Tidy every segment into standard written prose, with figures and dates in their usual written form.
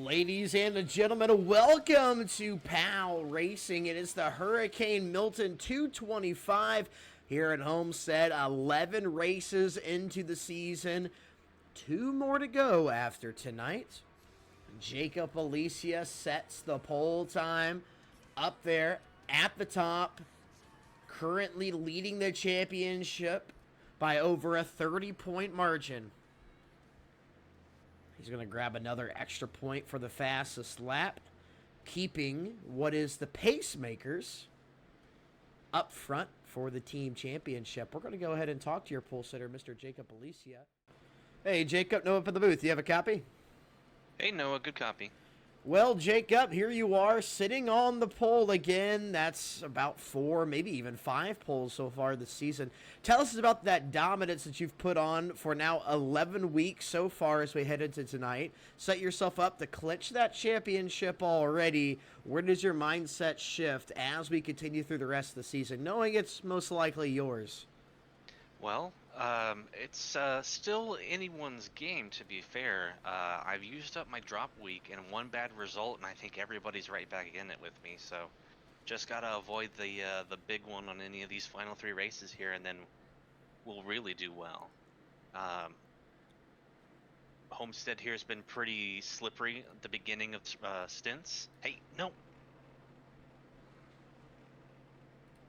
Ladies and gentlemen, welcome to PALracing. It is the Hurricane Milton 225 here at Homestead. 11 races into the season. 2 more to go after tonight. Jacob Alicia sets the pole time up there at the top. Currently leading the championship by over a 30-point margin. He's going to grab another extra point for the fastest lap, keeping what is the pacemakers up front for the team championship. We're going to go ahead and talk to your pole sitter, Mr. Jacob Alicia. Hey, Jacob, Noah for the booth. You have a copy? Hey, Noah, good copy. Well, Jacob, here you are sitting on the pole again. That's about 4, maybe even 5 poles so far this season. Tell us about that dominance that you've put on for now 11 weeks so far as we head into tonight. Set yourself up to clinch that championship already. Where does your mindset shift as we continue through the rest of the season, knowing it's most likely yours? Well, it's still anyone's game, to be fair. I've used up my drop week and one bad result, and I think everybody's right back in it with me. So, just gotta avoid the big one on any of these final 3 races here, and then we'll really do well. Homestead here has been pretty slippery at the beginning of stints. Hey, no.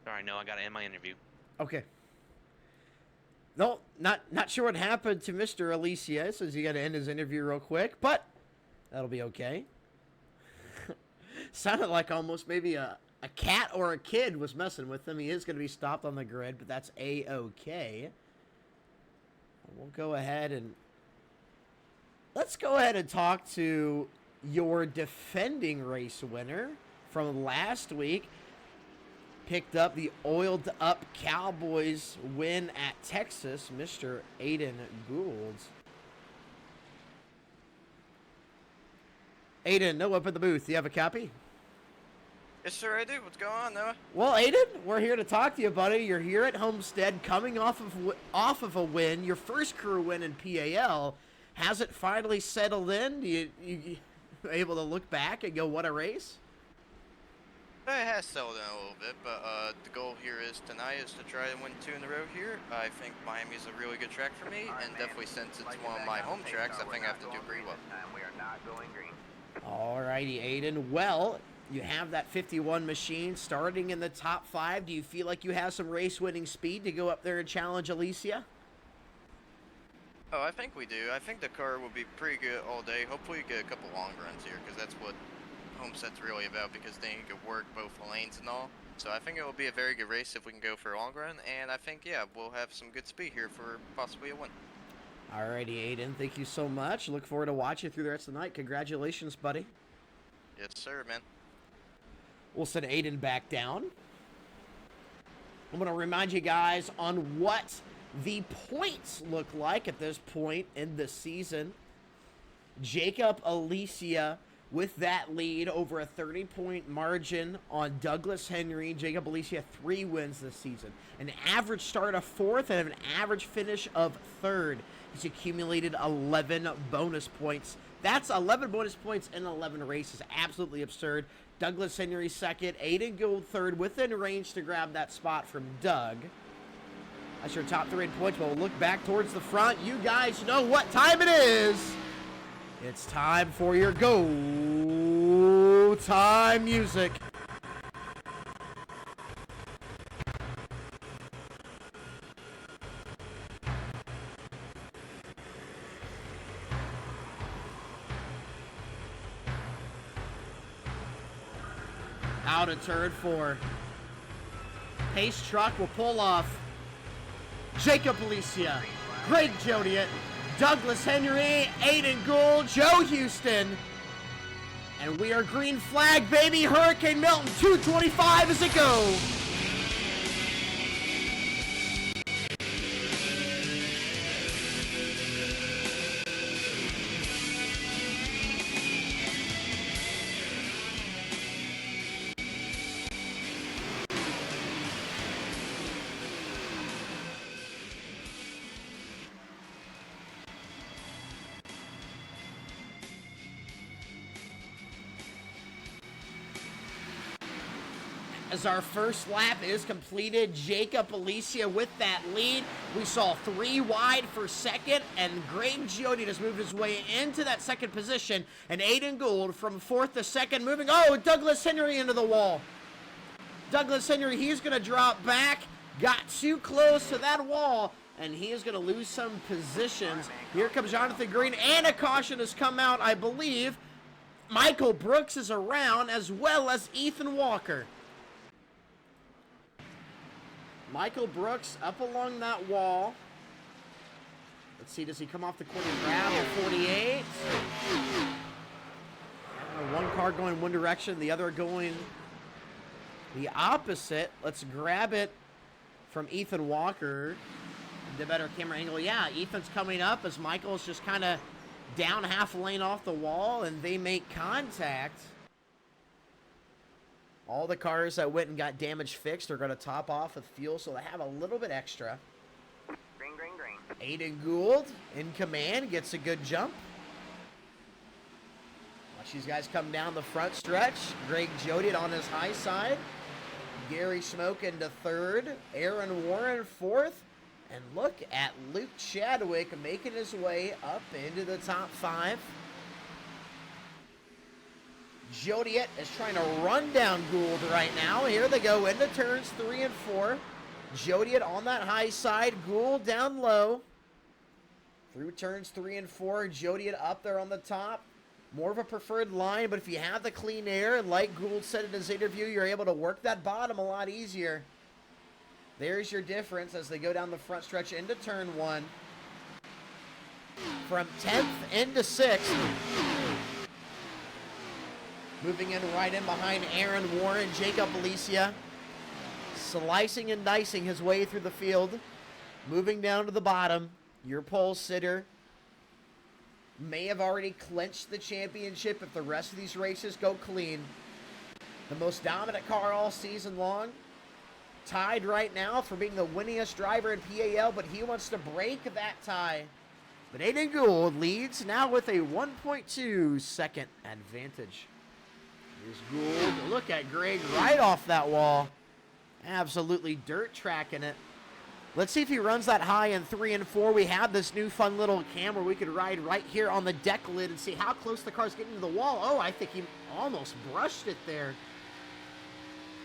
Sorry, no, I gotta end my interview. Okay. No, not sure what happened to Mr. Alicia, says he got to end his interview real quick, but that'll be okay. Sounded like almost maybe a cat or a kid was messing with him. He is going to be stopped on the grid, but that's A-okay. We'll go ahead and let's go ahead and talk to your defending race winner from last week. Picked up the oiled-up Cowboys win at Texas, Mr. Aiden Gould. Aiden, Noah up in the booth. Do you have a copy? Yes, sir, I do. What's going on, Noah? Well, Aiden, we're here to talk to you, buddy. You're here at Homestead, coming off of a win, your first career win in PAL. Has it finally settled in? You able to look back and go, what a race? It has settled in a little bit, but the goal here is tonight is to try to win 2 in a row here. I think Miami's a really good track for me, and definitely since it's one of my home tracks, I think I have to do pretty well. Alrighty, Aiden. Well, you have that 51 machine starting in the top 5. Do you feel like you have some race-winning speed to go up there and challenge Alicia? Oh, I think we do. I think the car will be pretty good all day. Hopefully we get a couple long runs here, because that's what Homestead's really about, because then you can work both lanes and all. So I think it will be a very good race if we can go for a long run, and I think, yeah, we'll have some good speed here for possibly a win. Alrighty, Aiden, thank you so much. Look forward to watching through the rest of the night. Congratulations, buddy. Yes, sir, man. We'll send Aiden back down. I'm going to remind you guys on what the points look like at this point in the season. Jacob Alicia with that lead over a 30-point margin on Douglas Henry. Jacob Alicia 3 wins this season. An average start of 4th and an average finish of 3rd. He's accumulated 11 bonus points. That's 11 bonus points in 11 races. Absolutely absurd. Douglas Henry 2nd. Aiden Gould 3rd, within range to grab that spot from Doug. That's your top 3 in points. But we'll look back towards the front. You guys know what time it is. It's time for your go time music. Out of turn 4. Pace truck will pull off Jacob Alicia, Greg Jodiet, Douglas Henry, Aiden Gould, Joe Houston, and we are green flag, baby. Hurricane Milton 225 as it goes. as our first lap is completed. Jacob Alicia with that lead. We saw 3 wide for second, and Greg Giodi has moved his way into that second position. And Aiden Gould from 4th to 2nd moving. Oh, Douglas Henry into the wall. Douglas Henry, he's going to drop back. Got too close to that wall, and he is going to lose some positions. Here comes Jonathan Green, and a caution has come out, I believe. Michael Brooks is around, as well as Ethan Walker. Michael Brooks up along that wall. Let's see, does he come off the corner and grab a 48? One car going one direction, the other going the opposite. Let's grab it from Ethan Walker. The better camera angle. Yeah, Ethan's coming up as Michael's just kind of down half a lane off the wall, and they make contact. All the cars that went and got damage fixed are going to top off with fuel, so they have a little bit extra. Green, green, green. Aiden Gould in command, gets a good jump. Watch these guys come down the front stretch. Greg Jodiet on his high side. Gary Smoke into 3rd. Aaron Warren 4th. And look at Luke Chadwick making his way up into the top 5. Jodiet is trying to run down Gould right now. Here they go into turns 3 and 4. Jodiet on that high side. Gould down low. Through turns 3 and 4. Jodiet up there on the top. More of a preferred line, but if you have the clean air, like Gould said in his interview, you're able to work that bottom a lot easier. There's your difference as they go down the front stretch into turn 1. From 10th into 6th. Moving in right in behind Aaron Warren, Jacob Alicia. Slicing and dicing his way through the field. Moving down to the bottom. Your pole sitter may have already clinched the championship if the rest of these races go clean. The most dominant car all season long. Tied right now for being the winningest driver in PAL, but he wants to break that tie. But Aiden Gould leads now with a 1.2 second advantage. Here's Gould. Look at Greg right off that wall. Absolutely dirt tracking it. Let's see if he runs that high in 3 and 4. We have this new fun little cam where we could ride right here on the deck lid and see how close the car's getting to the wall. Oh, I think he almost brushed it there.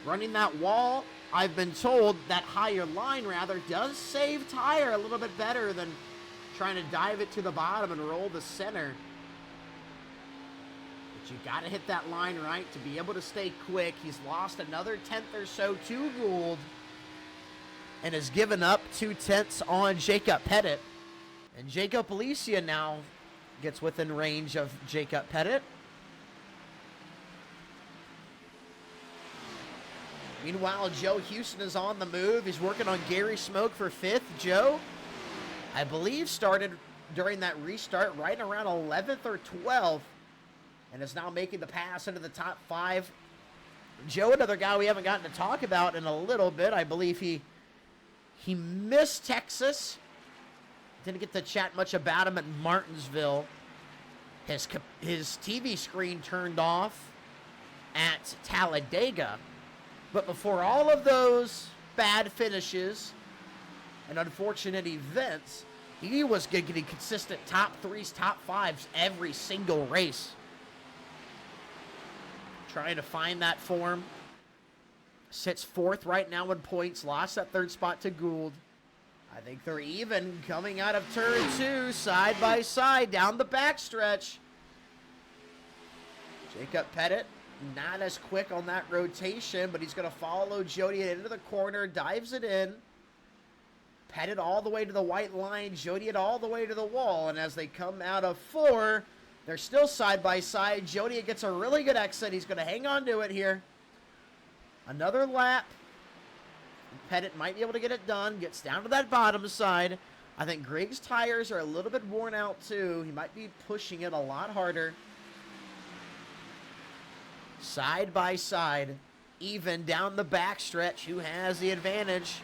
Running that wall, I've been told that higher line rather does save tire a little bit better than trying to dive it to the bottom and roll the center. But you got to hit that line right to be able to stay quick. He's lost another 10th or so to Gould and has given up 2/10 on Jacob Pettit. And Jacob Alicia now gets within range of Jacob Pettit. Meanwhile, Joe Houston is on the move. He's working on Gary Smoke for 5th. Joe, I believe, started during that restart right around 11th or 12th and is now making the pass into the top 5. Joe, another guy we haven't gotten to talk about in a little bit. I believe he missed Texas. Didn't get to chat much about him at Martinsville. His TV screen turned off at Talladega. But before all of those bad finishes and unfortunate events, he was getting consistent top 3s, top 5s every single race. Trying to find that form. Sits 4th right now in points. Lost that 3rd spot to Gould. I think they're even coming out of turn 2, side by side, down the backstretch. Jacob Pettit, not as quick on that rotation, but he's going to follow Jodiet into the corner, dives it in. Pettit all the way to the white line, Jodiet all the way to the wall, and as they come out of 4, they're still side by side. Jodiet gets a really good exit. He's going to hang on to it here. Another lap. Pettit might be able to get it done. Gets down to that bottom side. I think Greg's tires are a little bit worn out too. He might be pushing it a lot harder. Side by side. Even down the backstretch. Who has the advantage?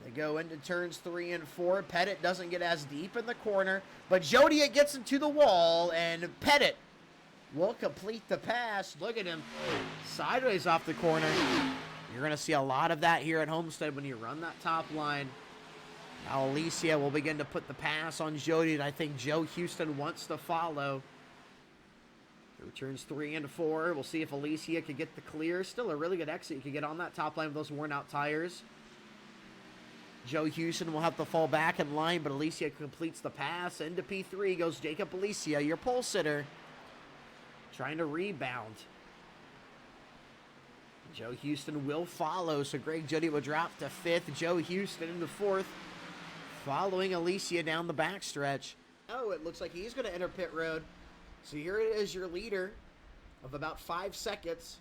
They go into turns 3 and 4. Pettit doesn't get as deep in the corner. But Jodiet gets into the wall. And Pettit will complete the pass. Look at him. Sideways off the corner. You're going to see a lot of that here at Homestead when you run that top line. Now Alicia will begin to put the pass on Jody, and I think Joe Houston wants to follow. It returns 3 and 4. We'll see if Alicia can get the clear. Still a really good exit. You can get on that top line with those worn out tires. Joe Houston will have to fall back in line, but Alicia completes the pass. Into P3 goes Jacob Alicia, your pole sitter. Trying to rebound. Joe Houston will follow, so Greg Jody will drop to 5th. Joe Houston into 4th, following Alicia down the backstretch. Oh, it looks like he's going to enter pit road. So here it is, your leader of about 5 seconds.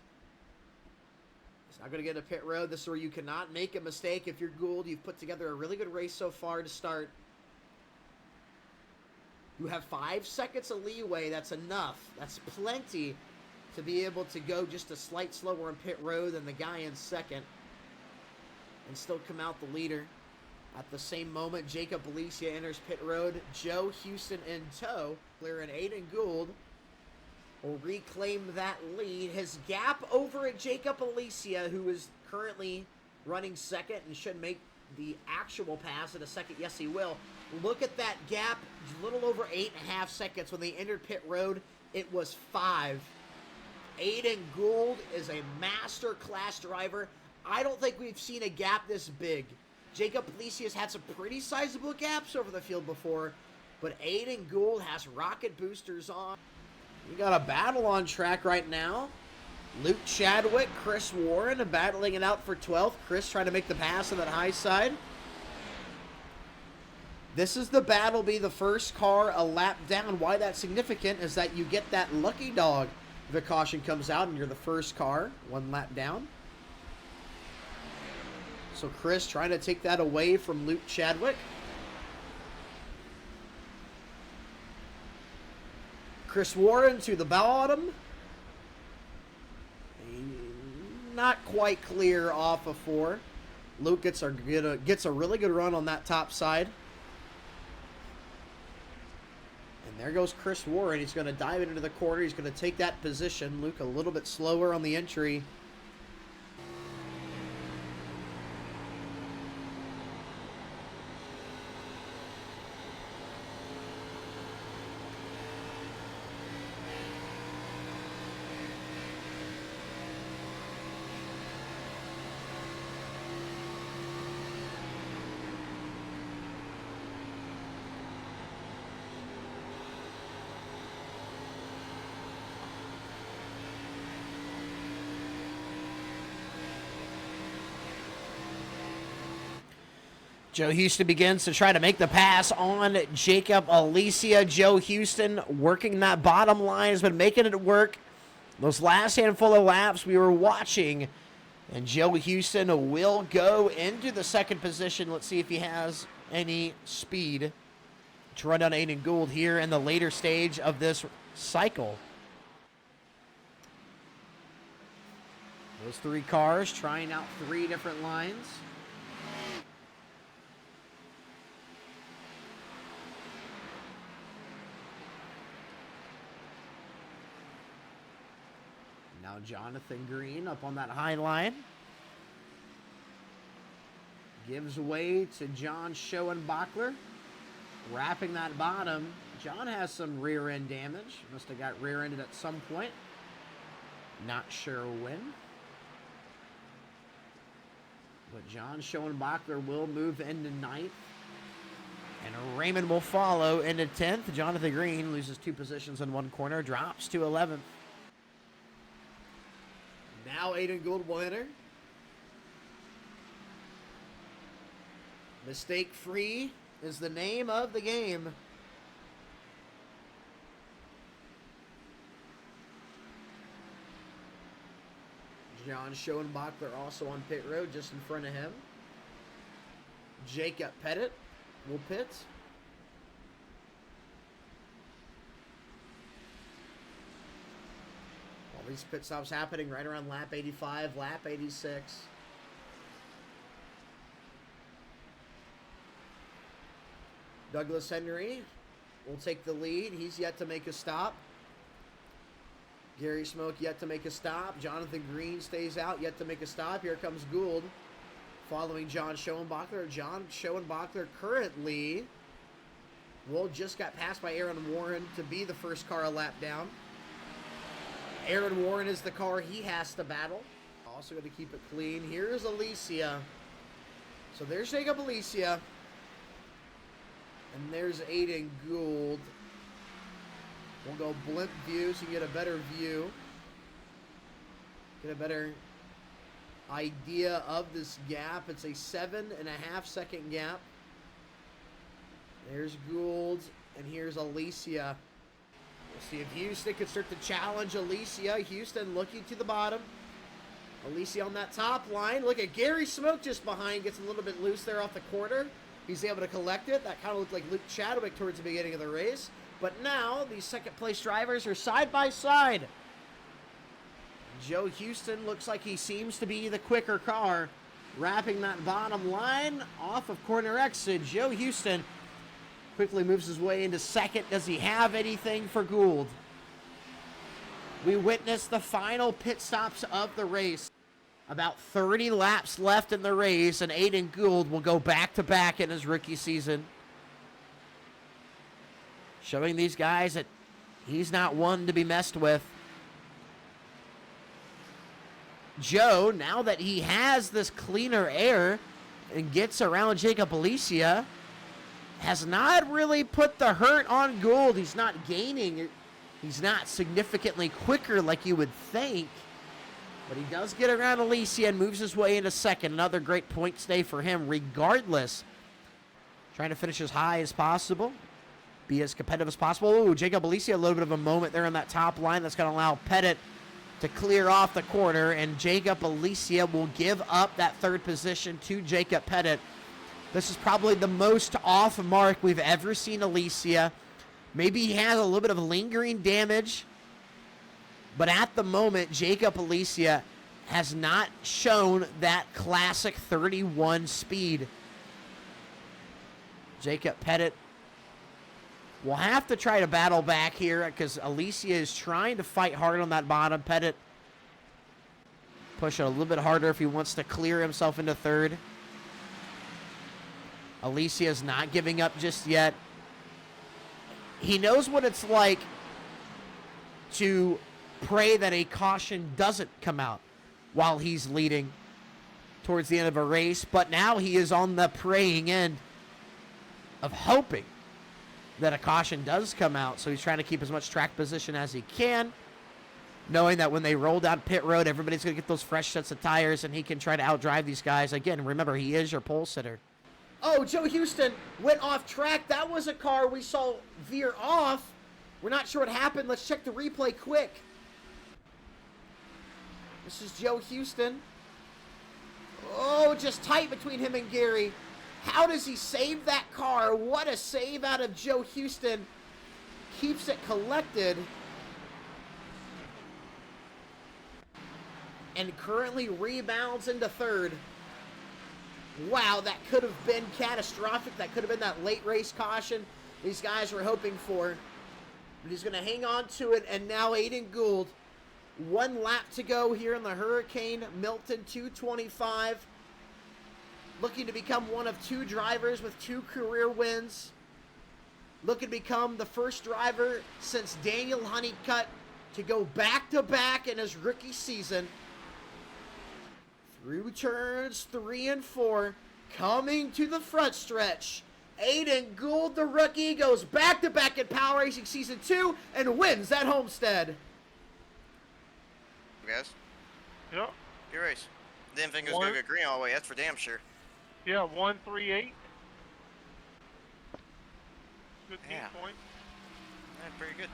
He's not going to get a pit road. This is where you cannot make a mistake. If you're Gould, you've put together a really good race so far to start. You have 5 seconds of leeway. That's enough. That's plenty to be able to go just a slight slower on pit road than the guy in second and still come out the leader. At the same moment, Jacob Alicia enters pit road. Joe Houston in tow. Clear and Aiden Gould will reclaim that lead. His gap over at Jacob Alicia, who is currently running second and should make the actual pass in a second. Yes, he will. Look at that gap. A little over 8.5 seconds. When they entered pit road, it was 5. Aiden Gould is a master class driver. I don't think we've seen a gap this big. Jacob Alicia's had some pretty sizable gaps over the field before, but Aiden Gould has rocket boosters on. We got a battle on track right now. Luke Chadwick, Chris Warren battling it out for 12th. Chris trying to make the pass on that high side. This is the battle, be the first car a lap down. Why that's significant is that you get that lucky dog. The caution comes out and you're the first car 1 lap down. So Chris trying to take that away from Luke Chadwick. Chris Warren to the bottom. Not quite clear off of 4. Luke gets a really good run on that top side. And there goes Chris Warren. He's going to dive into the corner. He's going to take that position. Luke a little bit slower on the entry. Joe Houston begins to try to make the pass on Jacob Alicia. Joe Houston working that bottom line, has been making it work. Those last handful of laps we were watching. And Joe Houston will go into the second position. Let's see if he has any speed to run down Aiden Gould here in the later stage of this cycle. Those 3 cars trying out 3 different lines. Now Jonathan Green up on that high line. Gives way to John Schoenbachler. Wrapping that bottom. John has some rear end damage. Must have got rear ended at some point. Not sure when. But John Schoenbachler will move into 9th. And Raymond will follow into 10th. Jonathan Green loses 2 positions in 1 corner. Drops to 11th. Now Aiden Gould will enter. Mistake free is the name of the game. John Schoenbachler also on pit road just in front of him. Jacob Pettit will pit. These pit stops happening right around lap 85, lap 86. Douglas Henry will take the lead. He's yet to make a stop. Gary Smoke yet to make a stop. Jonathan Green stays out, yet to make a stop. Here comes Gould following John Schoenbachler. John Schoenbachler currently, well, just got passed by Aaron Warren to be the first car a lap down. Aaron Warren is the car he has to battle. Also going to keep it clean. Here's Alicia. So there's Jacob Alicia. And there's Aiden Gould. We'll go blimp view so you get a better view. Get a better idea of this gap. It's a 7.5 second gap. There's Gould, and here's Alicia. We'll see if Houston can start to challenge Alicia. Houston looking to the bottom. Alicia on that top line. Look at Gary Smoke just behind. Gets a little bit loose there off the corner. He's able to collect it. That kind of looked like Luke Chadwick towards the beginning of the race. But now, these second place drivers are side by side. Joe Houston looks like he seems to be the quicker car. Wrapping that bottom line off of corner exit. Joe Houston quickly moves his way into second. Does he have anything for Gould? We witnessed the final pit stops of the race. About 30 laps left in the race, and Aiden Gould will go back-to-back in his rookie season. Showing these guys that he's not one to be messed with. Joe, now that he has this cleaner air and gets around Jacob Alicia, has not really put the hurt on Gould. He's not gaining. He's not significantly quicker like you would think. But he does get around Alicia and moves his way into second. Another great points day for him regardless. Trying to finish as high as possible. Be as competitive as possible. Ooh, Jacob Alicia, a little bit of a moment there on that top line. That's going to allow Pettit to clear off the corner. And Jacob Alicia will give up that third position to Jacob Pettit. This is probably the most off mark we've ever seen Alicia. Maybe he has a little bit of lingering damage. But at the moment, Jacob Alicia has not shown that classic 31 speed. Jacob Pettit will have to try to battle back here because Alicia is trying to fight hard on that bottom. Pettit push it a little bit harder if he wants to clear himself into third. Alicia is not giving up just yet. He knows what it's like to pray that a caution doesn't come out while he's leading towards the end of a race, but now he is on the praying end of hoping that a caution does come out, so he's trying to keep as much track position as he can, knowing that when they roll down pit road, everybody's going to get those fresh sets of tires, and he can try to outdrive these guys. Again, remember, he is your pole sitter. Oh, Joe Houston went off track. That was a car we saw veer off. We're not sure what happened. Let's check the replay quick. This is Joe Houston. Oh, just tight between him and Gary. How does he save that car? What a save out of Joe Houston. Keeps it collected. And currently rebounds into third. Wow, that could have been catastrophic. That could have been that late race caution these guys were hoping for. But he's going to hang on to it. And now Aiden Gould. 1 lap to go here in the Hurricane. Milton 225. Looking to become one of 2 drivers with 2 career wins. Looking to become the first driver since Daniel Honeycutt to go back-to-back in his rookie season. Through turns 3 and 4. Coming to the front stretch. Aiden Gould, the rookie, goes back-to-back in PALracing Season 2 and wins at Homestead. Guys? Yep. Good race. Didn't think it was going to go green all the way. That's for damn sure. Yeah, 138. Good team Yeah. point. Yeah, pretty good.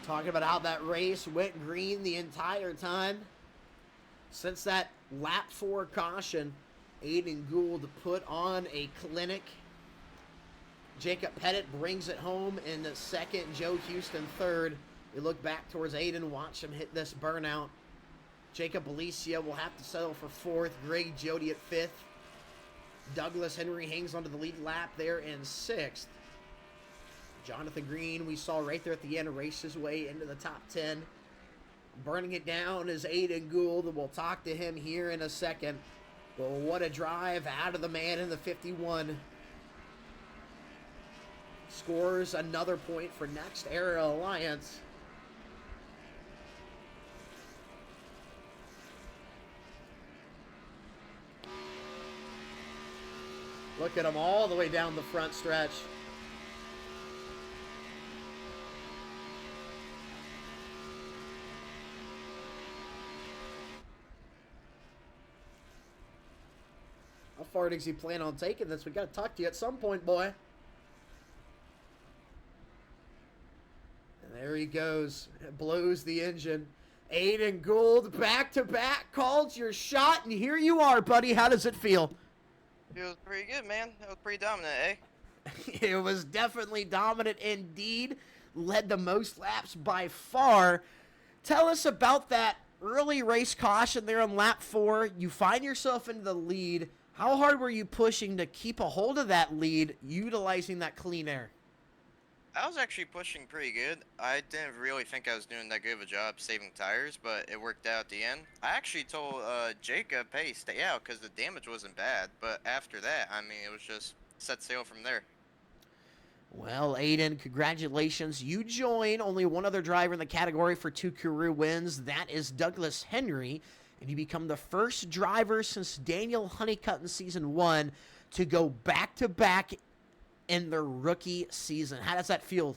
Talking about how that race went green the entire time. Since that lap 4 caution, Aiden Gould put on a clinic. Jacob Pettit brings it home in the second. Joe Houston third. We look back towards Aiden, watch him hit this burnout. Jacob Alicia will have to settle for 4th. Greg Jody at 5th. Douglas Henry hangs onto the lead lap there in 6th. Jonathan Green, we saw right there at the end, race his way into the top 10. Burning it down is Aiden Gould. We'll talk to him here in a second. But what a drive out of the man in the 51. Scores another point for Next Era Alliance. Look at him all the way down the front stretch. How far does he plan on taking this? We got to talk to you at some point, boy. And there he goes. It blows the engine. Aiden Gould, back-to-back, called your shot, and here you are, buddy. How does it feel? Feels pretty good, man. That was pretty dominant, eh? It was definitely dominant indeed. Led the most laps by far. Tell us about that early race caution there on lap 4. You find yourself in the lead. How hard were you pushing to keep a hold of that lead, utilizing that clean air? I was actually pushing pretty good. I didn't really think I was doing that good of a job saving tires, but it worked out at the end. I actually told Jacob, hey, stay out, because the damage wasn't bad. But after that, I mean, it was just set sail from there. Well, Aiden, congratulations. You join only one other driver in the category for 2 career wins. That is Douglas Henry. And you become the first driver since Daniel Honeycutt in Season 1 to go back-to-back in their rookie season. How does that feel?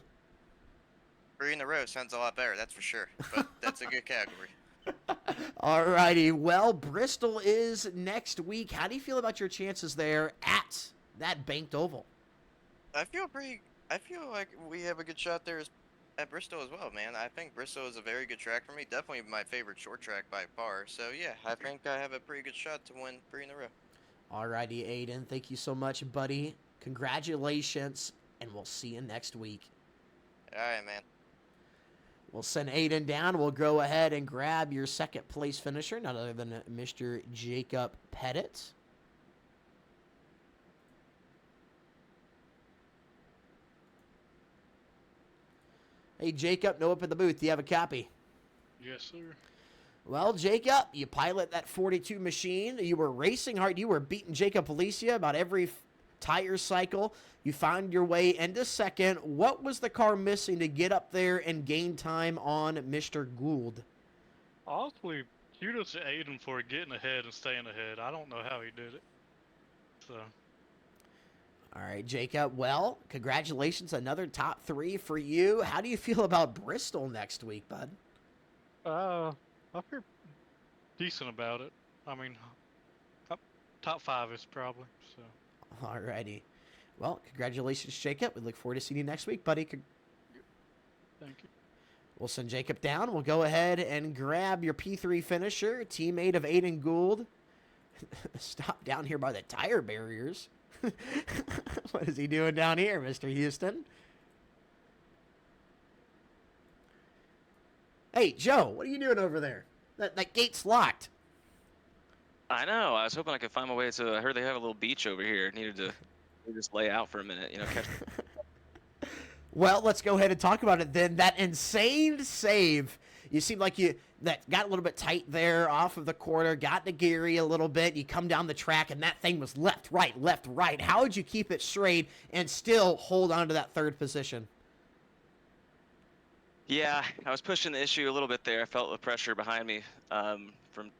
3 in a row sounds a lot better, that's for sure. But that's a good category. Alrighty, well, Bristol is next week. How do you feel about your chances there at that banked oval? I feel like we have a good shot there at Bristol as well, man. I think Bristol is a very good track for me. Definitely my favorite short track by far. So yeah, I think I have a pretty good shot to win 3 in a row. Alrighty, Aiden, thank you so much, buddy. Congratulations, and we'll see you next week. All right, man. We'll send Aiden down. We'll go ahead and grab your second place finisher, none other than Mr. Jacob Pettit. Hey, Jacob, no up in the booth. Do you have a copy? Yes, sir. Well, Jacob, you pilot that 42 machine. You were racing hard. You were beating Jacob Alicia about every tire cycle. You found your way into second. What was the car missing to get up there and gain time on Mr. Gould? Honestly, kudos to Aiden for getting ahead and staying ahead. I don't know how he did it. So, All right, Jacob. Well, congratulations. Another top 3 for you. How do you feel about Bristol next week, bud? I feel decent about it. I mean, top 5 is probably, so. All righty. Well, congratulations, Jacob. We look forward to seeing you next week, buddy. Thank you. We'll send Jacob down. We'll go ahead and grab your P3 finisher, teammate of Aiden Gould. Stop down here by the tire barriers. What is he doing down here, Mr. Houston? Hey, Joe, what are you doing over there? That gate's locked. I know. I was hoping I could find my way to. I heard they have a little beach over here. Needed to just lay out for a minute, catch. Well, let's go ahead and talk about it then. That insane save. You seem like that got a little bit tight there off of the corner, got to Gary a little bit. You come down the track, and that thing was left, right. How would you keep it straight and still hold on to that 3rd position? Yeah, I was pushing the issue a little bit there. I felt the pressure behind me from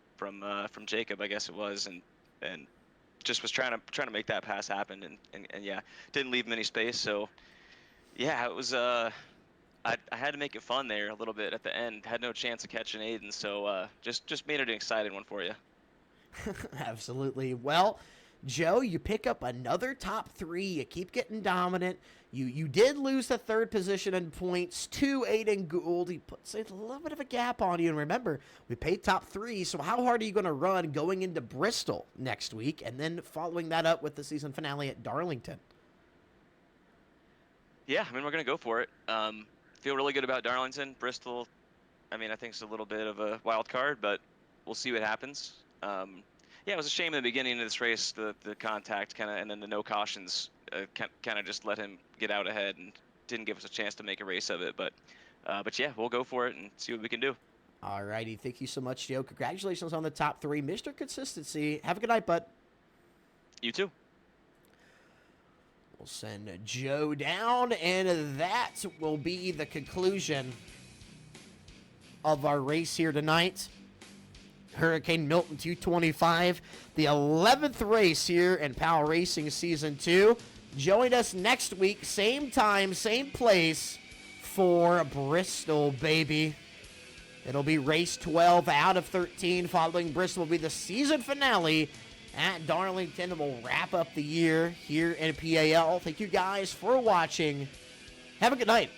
Jacob, I guess it was, and just was trying to make that pass happen, and yeah, didn't leave him any space. So yeah, it was I had to make it fun there a little bit at the end. Had no chance of catching Aiden, so just made it an exciting one for you. Absolutely. Well, Joe, you pick up another top 3. You keep getting dominant. You did lose the 3rd position in points to Aiden Gould. He puts a little bit of a gap on you. And remember, we paid top 3, so how hard are you going to run going into Bristol next week and then following that up with the season finale at Darlington? Yeah, I mean, we're going to go for it. Feel really good about Darlington. Bristol, I mean, I think it's a little bit of a wild card, but we'll see what happens. Yeah, it was a shame in the beginning of this race, the contact kind of, and then the no cautions kind of just let him get out ahead and didn't give us a chance to make a race of it. But yeah, we'll go for it and see what we can do. All righty. Thank you so much, Joe. Congratulations on the top 3. Mr. Consistency. Have a good night, bud. You too. We'll send Joe down, and that will be the conclusion of our race here tonight. Hurricane Milton 225, the 11th race here in PALracing Season 2. Join us next week, same time, same place, for Bristol, baby. It'll be race 12 out of 13. Following Bristol will be the season finale at Darlington, and we'll wrap up the year here in PAL. Thank you guys for watching. Have a good night.